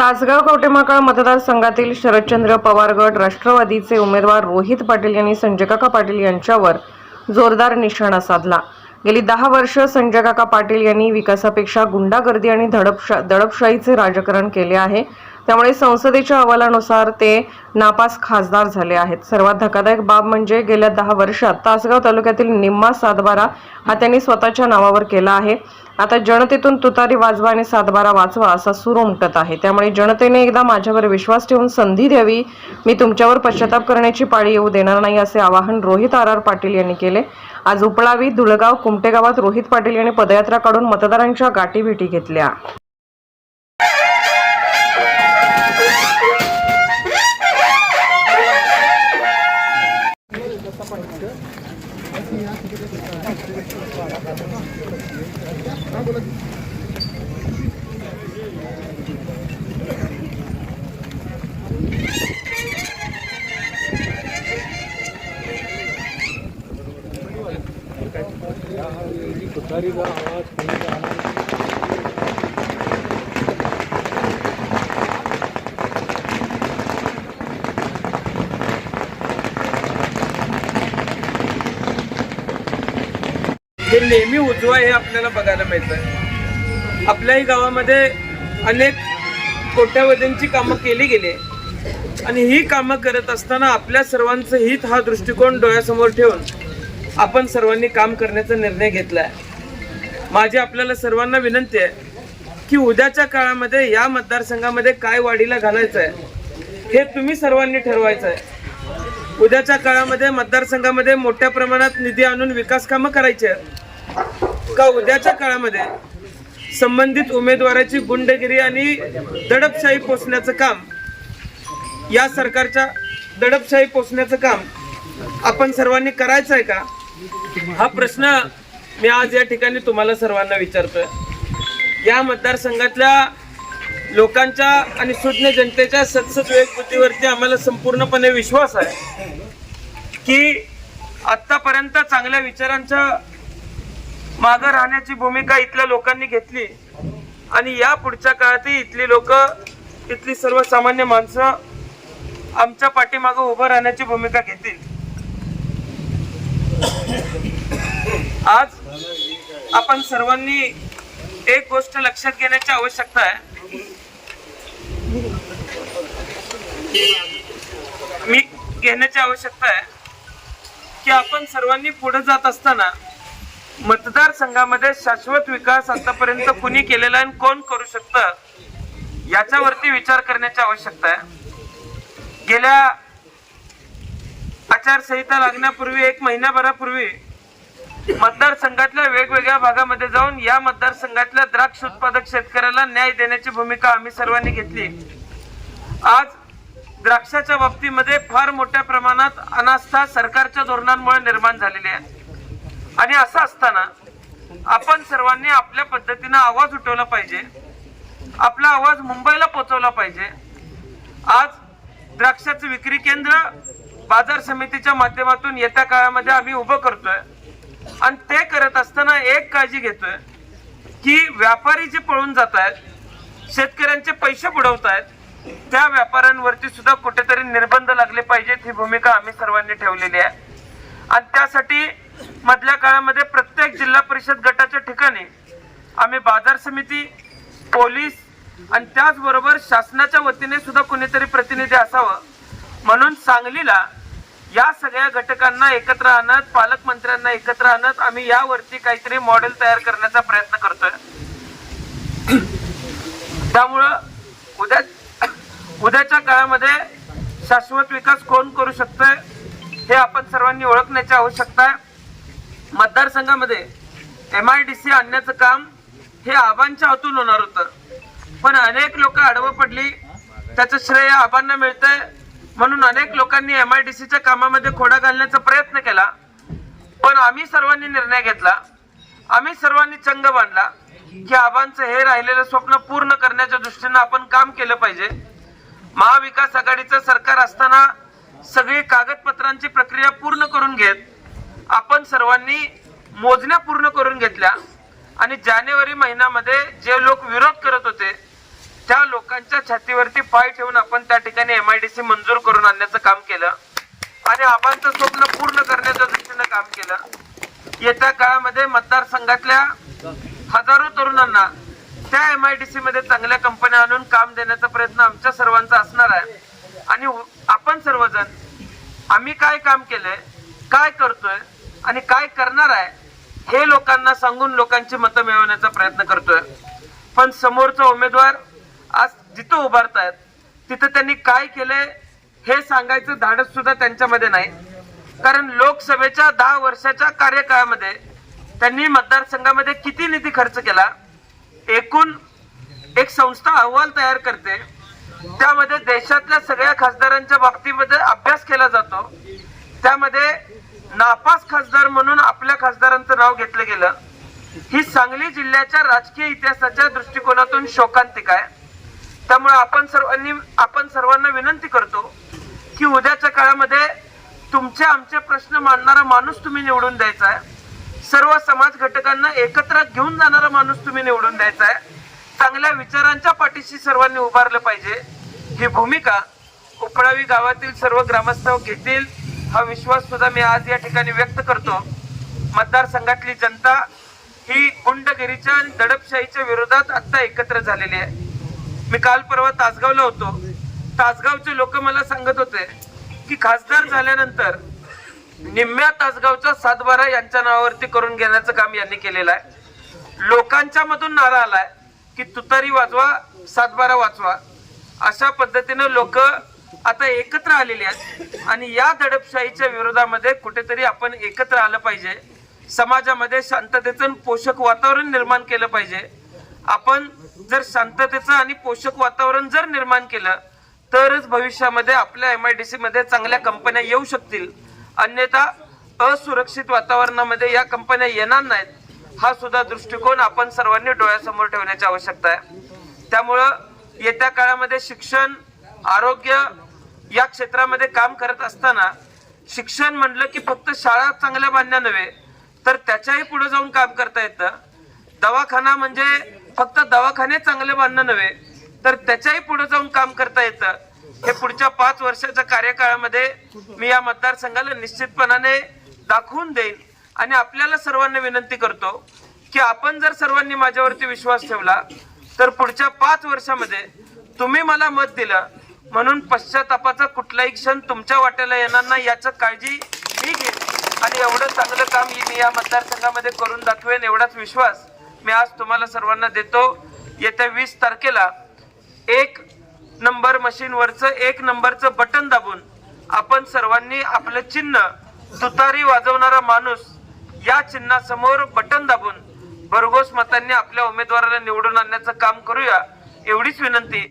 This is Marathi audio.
तासगाव कवठेमहांकाळ मतदारसंघातील शरदचंद्र पवार गट राष्ट्रवादीचे उमेदवार रोहित पाटील यांनी संजय काका पाटील यांच्यावर जोरदार निशाणा साधला। गेली 10 वर्ष संजय काका पाटील यांनी विकासापेक्षा गुंडागर्दी आणि दडपशाहीचे राजकारण केले आहे। त्यामुळे संसदेच्या अहवालानुसार ते नापास खासदार झाले आहेत। सर्वात धक्कादायक बाब म्हणजे गेल्या 10 वर्षात तासगाव तालुक्यातील निम्मा सातबारा हा त्यांनी स्वतःच्या नावावर केला आहे। आता जनतेतून तुतारी वाजवा आणि सातबारा वाचवा असा सूर उमटत आहे। त्यामुळे जनतेने एकदा माझ्यावर विश्वास ठेवून संधी द्यावी। मी तुमच्यावर पश्चाताप करण्याची पाळी येऊ देणार नाही असे आवाहन रोहित पाटील यांनी केले। आज उपळावी, धुळगाव, कुमटे गावात रोहित पाटील यांनी पदयात्रा काढून मतदारांच्या गाठीभेटी घेतल्या। हे नेहमी उजवा हे आपल्याला बघायला मिळतं। आपल्याही गावामध्ये अनेक कोट्यावधींची कामं केली गेली आणि ही कामं करत असताना आपल्या सर्वांचं हित हा दृष्टिकोन डोळ्यासमोर ठेवून आपण सर्वांनी काम करण्याचा निर्णय घेतलाय। माझी आपल्याला सर्वांना विनंती आहे की उद्याच्या काळामध्ये या मतदारसंघामध्ये काय वाढीला घालायचं आहे हे तुम्ही सर्वांनी ठरवायचं आहे। उद्याच्या काळामध्ये मतदारसंघामध्ये मोठ्या प्रमाणात निधी आणून विकास कामं करायची आहेत का उद्याच्या काळामध्ये संबंधित उमेदवाराची गुंडगिरी आणि दडपशाही पोसण्याचं काम, या सरकारच्या दडपशाही पोसण्याचं काम आपण सर्वांनी करायचं आहे का, हा प्रश्न मी आज या ठिकाणी तुम्हाला सर्वांना विचारतोय। या मतदारसंघातल्या लोकांच्या आणि सुज्ञ जनतेच्या सतसत विवेक बुद्धीवरती आम्हाला संपूर्णपणे विश्वास आहे की आतापर्यंत चांगल्या विचारांच्या मागे राहण्याची भूमिका इथल्या लोकांनी घेतली आणि या पुढच्या काळातही इथली लोक, इथली सर्वसामान्य माणसं आमच्या पाठीमागे उभं राहण्याची भूमिका घेतील। आज आपण सर्वांनी एक गोष्ट लक्षात घेण्याची आवश्यकता आहे। की आपण सर्वांनी पुढे जात असताना मतदारसंघामध्ये शाश्वत विकास आतापर्यंत कुणी केलेला आणि कोण करू शकतं याच्यावरती विचार करण्याची आवश्यकता आहे। गेल्या आचारसंहिता लागण्यापूर्वी 1 महिन्याभरापूर्वी मतदारसंघातल्या वेगवेगळ्या भागामध्ये जाऊन या मतदारसंघातल्या द्राक्ष उत्पादक शेतकऱ्याला न्याय देण्याची भूमिका आम्ही सर्वांनी घेतली। आज द्राक्षाच्या बाबतीमध्ये फार मोठ्या प्रमाणात अनास्था सरकारच्या धोरणांमुळे निर्माण झालेली आहे आणि असं असताना आपण सर्वांनी आपल्या पद्धतीने आवाज उठवला पाहिजे, आपला आवाज मुंबईला पोहोचवला पाहिजे। आज द्राक्षाचं विक्री केंद्र बाजार समितीच्या माध्यमातून येत्या काळामध्ये आम्ही उभं करतोय आणि ते करत असताना एक काळजी घेतोय की व्यापारी जे पळून जात आहेत, शेतकऱ्यांचे पैसे बुडवतायत, त्या व्यापाऱ्यांवरती सुद्धा कुठेतरी निर्बंध लागले पाहिजेत ही भूमिका आम्ही सर्वांनी ठेवलेली आहे। आणि त्यासाठी मधल्या काळामध्ये प्रत्येक जिल्हा परिषद गटाच्या ठिकाणी आम्ही बाजार समिती, पोलीस आणि त्याचबरोबर शासनाच्या वतीने सुद्धा कोणीतरी प्रतिनिधी असावं म्हणून सांगलीला या सगळ्या घटकांना एकत्र आणत, पालकमंत्र्यांना एकत्र आणत आम्ही यावरती काहीतरी मॉडेल तयार करण्याचा प्रयत्न करतोय। त्यामुळं उद्याच्या काळामध्ये शाश्वत विकास कोण करू शकतोय हे आपण सर्वांनी ओळखण्याची आवश्यकता आहे। मतदारसंघामध्ये MIDC आणण्याचं काम हे आबांच्या हातून होणार होतं, पण अनेक लोक आडवं पडली, त्याचं श्रेय आबांना मिळतंय म्हणून अनेक लोकांनी MIDCच्या कामामध्ये खोडा घालण्याचा प्रयत्न केला। पण आम्ही सर्वांनी निर्णय घेतला, आम्ही सर्वांनी चंग बांधला की आबांचं हे राहिलेलं स्वप्न पूर्ण करण्याच्या दृष्टीने आपण काम केलं पाहिजे। महाविकास आघाडीचं सरकार असताना सगळी कागदपत्रांची प्रक्रिया पूर्ण करून घेत आपण सर्वांनी मोजण्या पूर्ण करून घेतल्या आणि जानेवारी महिन्यामध्ये जे लोक विरोध करत होते त्या लोकांच्या छातीवरती पाय ठेवून आपण त्या ठिकाणी MIDC मंजूर करून आणण्याचं काम केलं आणि आबांचं स्वप्न पूर्ण करण्याच्या दृष्टीनं काम केलं। येत्या काळामध्ये मतदारसंघातल्या हजारो तरुणांना त्या MIDC मध्ये चांगल्या कंपन्या आणून काम देण्याचा प्रयत्न आमच्या सर्वांचा असणार आहे आणि आपण सर्वजण आम्ही काय काम केलंय, काय करतोय आणि काय करणार आहे हे लोकांना सांगून लोकांची मतं मिळवण्याचा प्रयत्न करतोय। पण समोरचा उमेदवार आज जिथं उभारतायत तिथं त्यांनी काय केलंय हे सांगायचं धाडस सुद्धा त्यांच्यामध्ये नाही, कारण लोकसभेच्या 10 वर्षाच्या कार्यकाळामध्ये त्यांनी मतदारसंघामध्ये किती निधी खर्च केला, एकूण एक संस्था अहवाल तयार करते, त्यामध्ये देशातल्या सगळ्या खासदारांच्या बाबतीमध्ये अभ्यास केला जातो, त्यामध्ये नापास खासदार म्हणून आपल्या खासदारांचं नाव घेतलं गेलं। ही सांगली जिल्ह्याच्या राजकीय इतिहासाच्या दृष्टिकोनातून शोकांतिक आहे। त्यामुळे आपण सर्वांना विनंती करतो की उद्याच्या काळामध्ये तुमचे आमचे प्रश्न मांडणारा माणूस तुम्ही निवडून द्यायचा आहे, सर्व समाज घटकांना एकत्र घेऊन जाणारा माणूस तुम्ही निवडून द्यायचा आहे, चांगल्या विचारांच्या पाठीशी सर्वांनी उभारलं पाहिजे। ही भूमिका उपळावी गावातील सर्व ग्रामस्थ घेतील हा विश्वास सुद्धा मी आज या ठिकाणी व्यक्त करतो। मतदारसंघातली जनता ही गुंडगिरीच्या आणि दडपशाहीच्या विरोधात आता एकत्र झालेली आहे। मी काल परवा तासगावला होतो, तासगावचे लोक मला सांगत होते की खासदार झाल्यानंतर निम्म्या तासगावचा 7-12 यांच्या नावावरती करून घेण्याचं काम यांनी केलेलं आहे। लोकांच्या मधून नारा आलाय की तुतारी वाजवा 7-12 वाचवा, अशा पद्धतीने लोक आता एकत्र आलेले आहेत आणि या दडपशाहीच्या विरोधामध्ये कुठेतरी आपण एकत्र आलं पाहिजे। समाजामध्ये शांततेचं पोषक वातावरण निर्माण केलं पाहिजे। आपण जर शांततेचं आणि पोषक वातावरण जर निर्माण केलं तरच भविष्यामध्ये आपल्या MIDC मध्ये चांगल्या कंपन्या येऊ शकतील, अन्यथा असुरक्षित वातावरणामध्ये या कंपन्या येणार नाहीत। हा सुद्धा दृष्टिकोन आपण सर्वांनी डोळ्यासमोर ठेवण्याची आवश्यकता आहे। त्यामुळं येत्या काळामध्ये शिक्षण, आरोग्य या क्षेत्रामध्ये काम करत असताना शिक्षण म्हणलं की फक्त शाळा चांगल्या बांधण्या नव्हे तर त्याच्याही पुढे जाऊन काम करता येतं। दवाखाना म्हणजे फक्त दवाखाने चांगले बांधणं नव्हे तर त्याच्याही पुढे जाऊन काम करता येतं। हे पुढच्या 5 वर्षाच्या कार्यकाळामध्ये मी या मतदारसंघाला निश्चितपणाने दाखवून देईन आणि आपल्याला सर्वांना विनंती करतो की आपण जर सर्वांनी माझ्यावरती विश्वास ठेवला तर पुढच्या 5 वर्षामध्ये तुम्ही मला मत दिलं म्हणून पश्चातापाचा कुठलाही क्षण तुमच्या वाट्याला येणार नाही याची काळजी मी घेईन आणि एवढं चांगलं काम मी या मतदारसंघामध्ये करून दाखवेन एवढाच विश्वास मी आज तुम्हाला सर्वांना देतो। येत्या 20 तारखेला 1 नंबर मशीनवरचं 1 नंबरचं बटन दाबून आपण सर्वांनी आपलं चिन्ह तुतारी वाजवणारा माणूस या चिन्हासमोर बटन दाबून भरघोस मतांनी आपल्या उमेदवाराला निवडून आणण्याचं काम करूया, एवढीच विनंती।